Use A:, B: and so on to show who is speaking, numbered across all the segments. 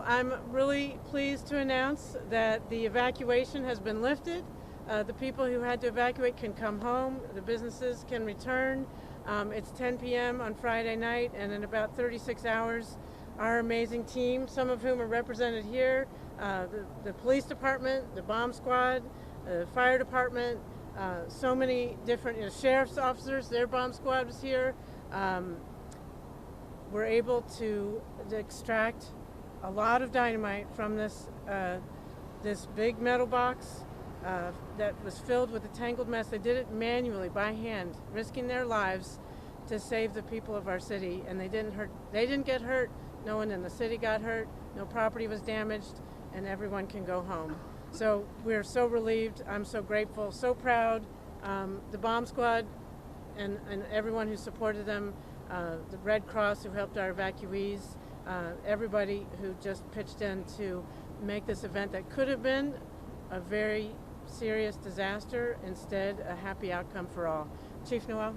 A: I'm really pleased to announce that the evacuation has been lifted. The people who had to evacuate can come home. The businesses can return. It's 10 p.m. on Friday night, and in about 36 hours, our amazing team, some of whom are represented here, the police department, the bomb squad, the fire department, so many different sheriff's officers, their bomb squad was here. We're able to extract a lot of dynamite from this big metal box that was filled with a tangled mess. They did it manually by hand, risking their lives to save the people of our city, and they didn't get hurt. No one in the city got hurt. No property was damaged, and everyone can go home. So we're so relieved. I'm so grateful, so proud. The bomb squad and everyone who supported them, the Red Cross who helped our evacuees, everybody who just pitched in to make this event that could have been a very serious disaster, instead a happy outcome for all. Chief Noel?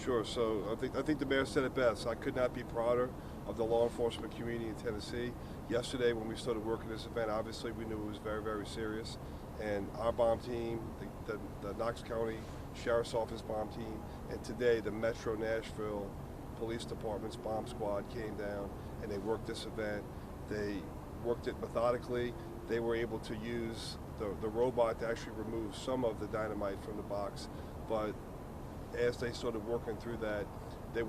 B: Sure. So I think the mayor said it best. I could not be prouder of the law enforcement community in Tennessee. Yesterday, when we started working this event, obviously we knew it was very, very serious. And our bomb team, the Knox County Sheriff's Office bomb team, and today the Metro Nashville Police Department's bomb squad came down and they worked this event. They worked it methodically. They were able to use the robot to actually remove some of the dynamite from the box, but as they started working through that, the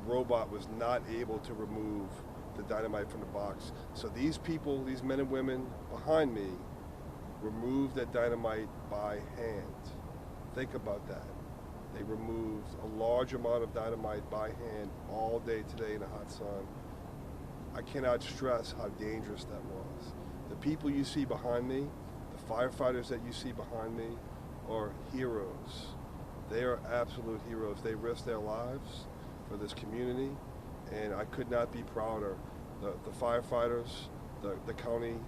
B: robot was not able to remove the dynamite from the box. So these people, these men and women behind me, removed that dynamite by hand. Think about that. They removed a large amount of dynamite by hand all day today in the hot sun. I cannot stress how dangerous that was. The people you see behind me, the firefighters that you see behind me, are heroes. They are absolute heroes. They risked their lives for this community, and I could not be prouder. The firefighters, the county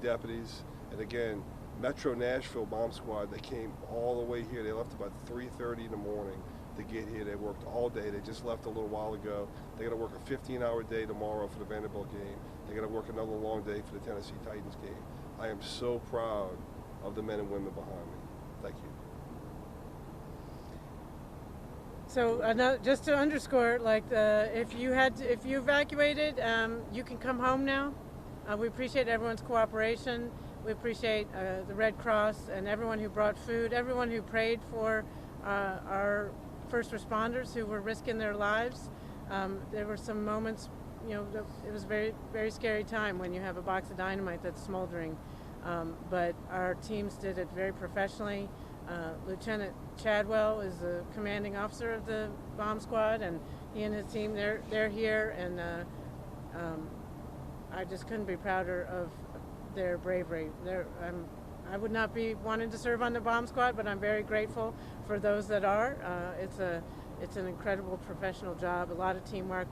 B: deputies, and again, Metro Nashville Bomb Squad, they came all the way here. They left about 3:30 in the morning to get here. They worked all day. They just left a little while ago. They're going to work a 15-hour day tomorrow for the Vanderbilt game. They're going to work another long day for the Tennessee Titans game. I am so proud of the men and women behind me. Thank you.
A: So just to underscore, if you evacuated, you can come home now. We appreciate everyone's cooperation. We appreciate the Red Cross and everyone who brought food, everyone who prayed for our first responders who were risking their lives. There were some moments, it was a very, very scary time when you have a box of dynamite that's smoldering. But our teams did it very professionally. Lieutenant Chadwell is the commanding officer of the bomb squad, and he and his team, they're here, and I just couldn't be prouder of their bravery. I would not be wanting to serve on the bomb squad, but I'm very grateful for those that are. It's an incredible professional job, a lot of teamwork,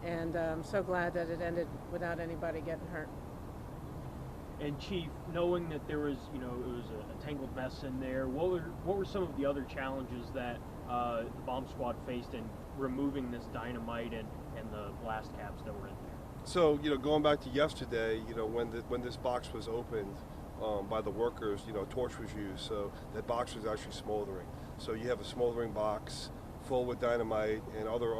A: and I'm so glad that it ended without anybody getting hurt.
C: And Chief, knowing that there was, it was a tangled mess in there, what were some of the other challenges that the bomb squad faced in removing this dynamite and the blast caps that were in there?
B: So, going back to yesterday, when this box was opened by the workers, a torch was used, so that box was actually smoldering. So you have a smoldering box full with dynamite and other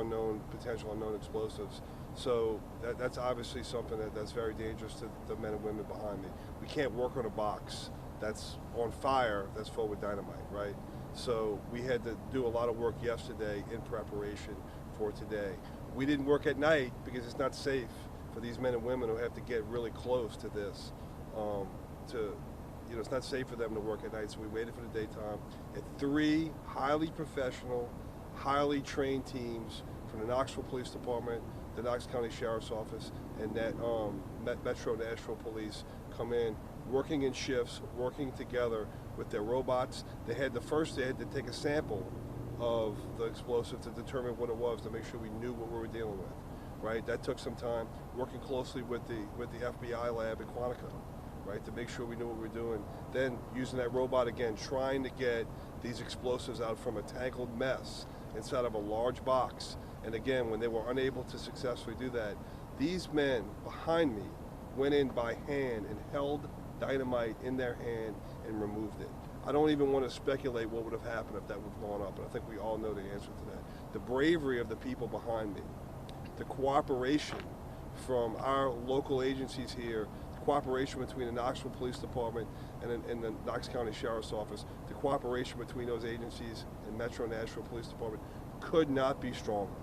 B: potential unknown explosives. So that's obviously something that's very dangerous to the men and women behind me. We can't work on a box that's on fire that's full with dynamite, right? So we had to do a lot of work yesterday in preparation for today. We didn't work at night because it's not safe for these men and women who have to get really close to this. It's not safe for them to work at night, so we waited for the daytime. And 3 highly professional, highly trained teams from the Knoxville Police Department, the Knox County Sheriff's Office, and that Metro Nashville Police come in, working in shifts, working together with their robots. They had to take a sample of the explosive to determine what it was, to make sure we knew what we were dealing with, right? That took some time, working closely with the FBI lab in Quantico, right, to make sure we knew what we were doing. Then using that robot again, trying to get these explosives out from a tangled mess inside of a large box. And again, when they were unable to successfully do that, these men behind me went in by hand and held dynamite in their hand and removed it. I don't even want to speculate what would have happened if that would have gone up, but I think we all know the answer to that. The bravery of the people behind me, the cooperation from our local agencies here, the cooperation between the Knoxville Police Department and the Knox County Sheriff's Office, the cooperation between those agencies and Metro Nashville Police Department could not be stronger.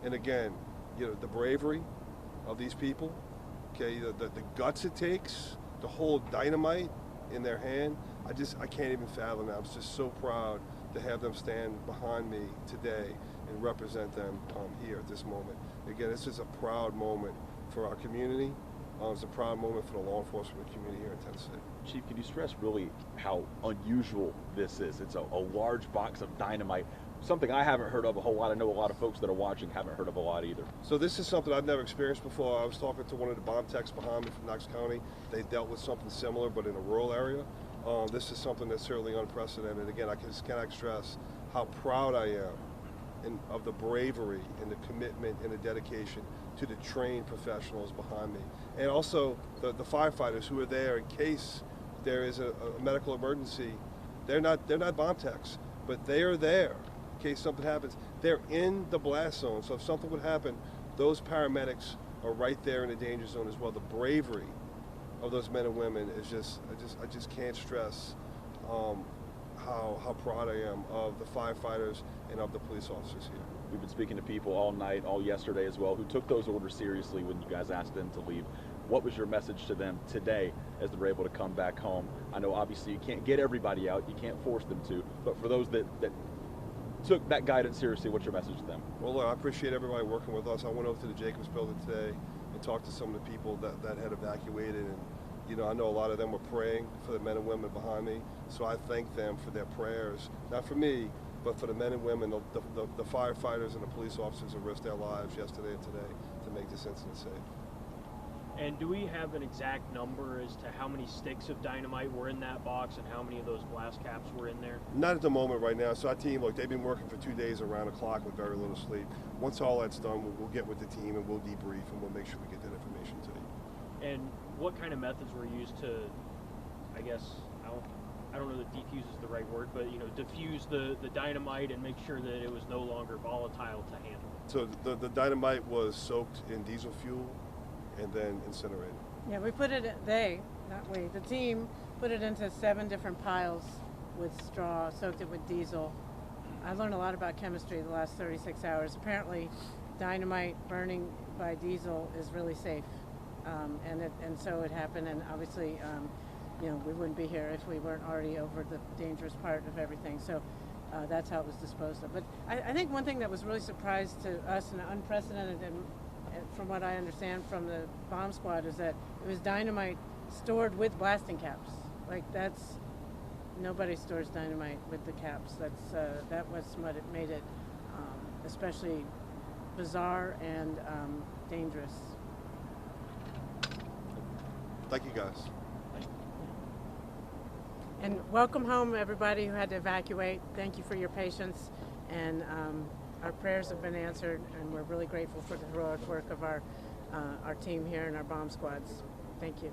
B: And again, the bravery of these people, okay, the guts it takes to hold dynamite in their hand, I can't even fathom that. I'm just so proud to have them stand behind me today and represent them here at this moment. Again, it's just a proud moment for our community. It's a proud moment for the law enforcement community here in Tennessee.
D: Chief, can you stress really how unusual this is? It's a large box of dynamite, something I haven't heard of a whole lot. I know a lot of folks that are watching haven't heard of a lot either.
B: So this is something I've never experienced before. I was talking to one of the bomb techs behind me from Knox County. They dealt with something similar, but in a rural area. This is something that's certainly unprecedented. Again, I just cannot stress how proud I am of the bravery and the commitment and the dedication to the trained professionals behind me. And also the firefighters who are there in case there is a medical emergency. They're not bomb techs, but they are there in case something happens. They're in the blast zone, so if something would happen, those paramedics are right there in the danger zone as well. The bravery of those men and women is I just can't stress how proud I am of the firefighters and of the police officers here.
D: We've been speaking to people all night, all yesterday as well, who took those orders seriously when you guys asked them to leave. What was your message to them today as they're able to come back home? I know obviously you can't get everybody out, you can't force them to, but for those that took that guidance seriously, what's your message to them?
B: Well, look, I appreciate everybody working with us. I went over to the Jacobs building today and talked to some of the people that had evacuated, and I know a lot of them were praying for the men and women behind me, so I thank them for their prayers, not for me, but for the men and women, the firefighters and the police officers who risked their lives yesterday and today to make this incident safe.
C: And do we have an exact number as to how many sticks of dynamite were in that box and how many of those blast caps were in there?
B: Not at the moment right now. So our team, look, they've been working for 2 days around the clock with very little sleep. Once all that's done, we'll get with the team and we'll debrief and we'll make sure we get that information to you.
C: And what kind of methods were used to, I guess, I don't know that defuse is the right word, but diffuse the dynamite and make sure that it was no longer volatile to handle?
B: So the dynamite was soaked in diesel fuel and then incinerated.
A: Yeah, we put it, the team put it into 7 different piles with straw, soaked it with diesel. I learned a lot about chemistry the last 36 hours. Apparently, dynamite burning by diesel is really safe. And so it happened, and obviously, we wouldn't be here if we weren't already over the dangerous part of everything. So that's how it was disposed of. But I think one thing that was really surprised to us and unprecedented, and from what I understand from the bomb squad, is that it was dynamite stored with blasting caps. Like nobody stores dynamite with the caps. That was what it made it especially bizarre and dangerous.
B: Thank you, guys.
A: And welcome home, everybody who had to evacuate. Thank you for your patience, and our prayers have been answered, and we're really grateful for the heroic work of our team here and our bomb squads. Thank you.